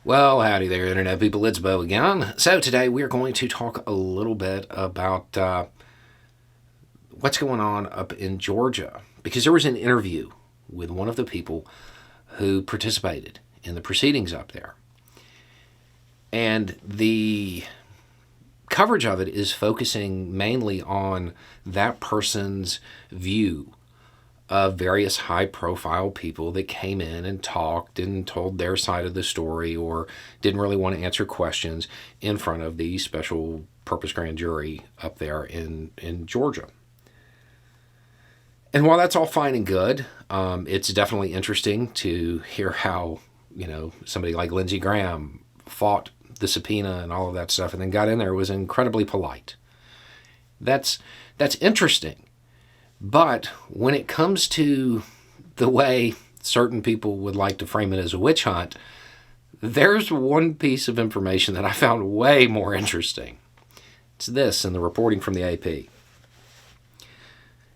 Well, howdy there, Internet people. It's Bo again. So, today we're going to talk a little bit about what's going on up in Georgia. Because there was an interview with one of the people who participated in the proceedings up there. And the coverage of it is focusing mainly on that person's view of various high profile people that came in and talked and told their side of the story or didn't really want to answer questions in front of the special purpose grand jury up there in Georgia. And while that's all fine and good, it's definitely interesting to hear how, somebody like Lindsey Graham fought the subpoena and all of that stuff and then got in there, was incredibly polite. That's interesting. But when it comes to the way certain people would like to frame it as a witch hunt, there's one piece of information that I found way more interesting. It's this in the reporting from the AP.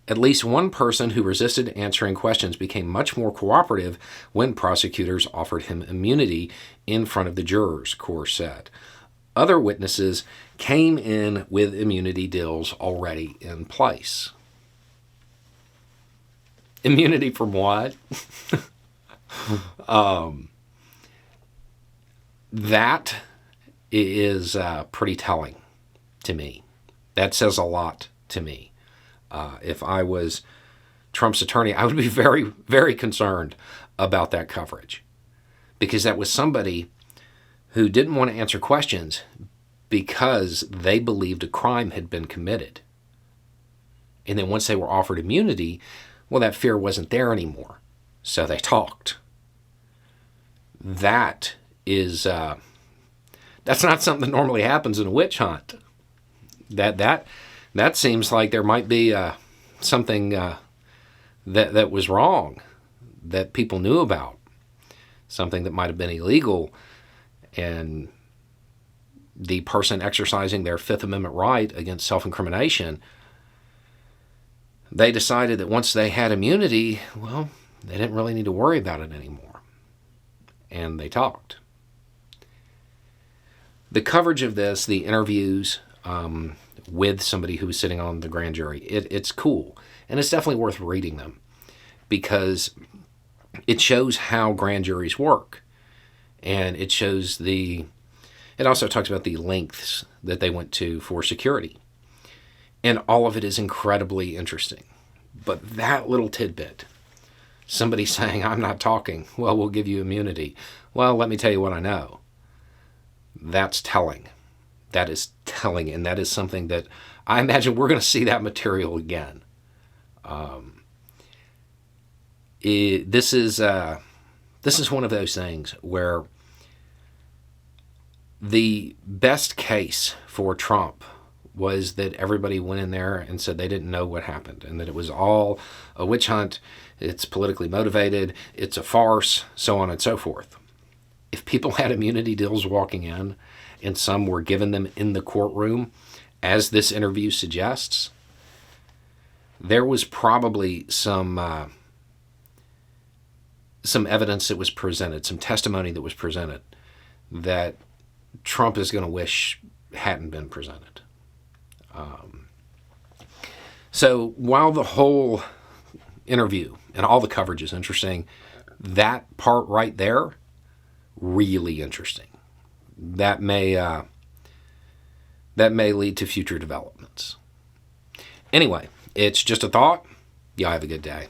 At least one person who resisted answering questions became much more cooperative when prosecutors offered him immunity in front of the jurors, Kaur said. Other witnesses came in with immunity deals already in place. Immunity from what? That is pretty telling to me. That says a lot to me. If I was Trump's attorney, I would be very, very concerned about that coverage. Because that was somebody who didn't want to answer questions because they believed a crime had been committed. And then once they were offered immunity, well, that fear wasn't there anymore. So they talked. That is, that's not something that normally happens in a witch hunt. That seems like there might be something that was wrong, that people knew about, something that might have been illegal, and the person exercising their Fifth Amendment right against self-incrimination, they decided that once they had immunity, well, they didn't really need to worry about it anymore. And they talked. The coverage of this, the interviews with somebody who was sitting on the grand jury, it's cool. And it's definitely worth reading them because it shows how grand juries work. And it shows it also talks about the lengths that they went to for security. And all of it is incredibly interesting. But that little tidbit, somebody saying, I'm not talking, well, we'll give you immunity. Well, let me tell you what I know. That's telling. That is telling, and that is something that I imagine we're going to see that material again. This is one of those things where the best case for Trump was that everybody went in there and said they didn't know what happened and that it was all a witch hunt, it's politically motivated, it's a farce, so on and so forth. If people had immunity deals walking in and some were given them in the courtroom, as this interview suggests, there was probably some evidence that was presented, some testimony that was presented that Trump is going to wish hadn't been presented. So while the whole interview and all the coverage is interesting, that part right there, really interesting. That may lead to future developments. Anyway, it's just a thought. Y'all have a good day.